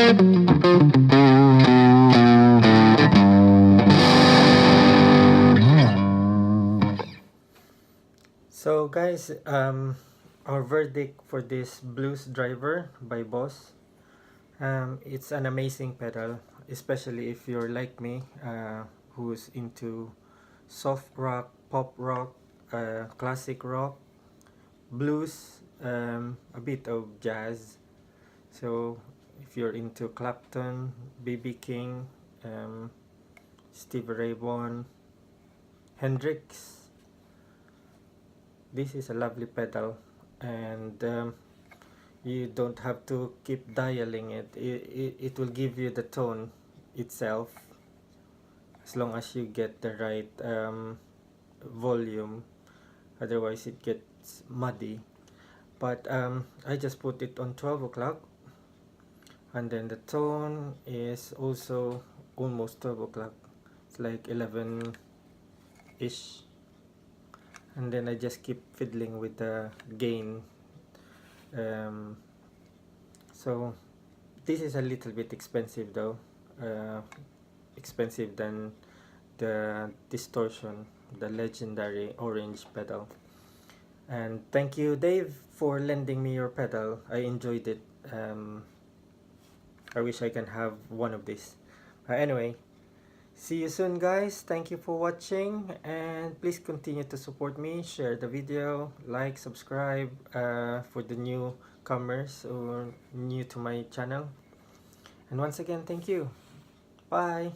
So guys, our verdict for this Blues Driver by Boss, it's an amazing pedal, especially if you're like me, who's into soft rock, pop rock, classic rock, blues, a bit of jazz. So if you're into Clapton, B.B. King, um, Stevie Ray Vaughan, Hendrix, this is a lovely pedal, and you don't have to keep dialing it. It will give you the tone itself as long as you get the right volume, otherwise it gets muddy. But I just put it on 12 o'clock, and then the tone is also almost 12 o'clock. It's like 11 ish, and then I just keep fiddling with the gain. um, so this is a little bit expensive though, expensive than the distortion, the legendary orange pedal. And thank you, Dave, for lending me your pedal. I enjoyed it. I wish I can have one of these. Anyway, see you soon, guys. Thank you for watching, and please continue to support me. Share the video, like, subscribe for the newcomers or new to my channel. And once again, thank you. Bye.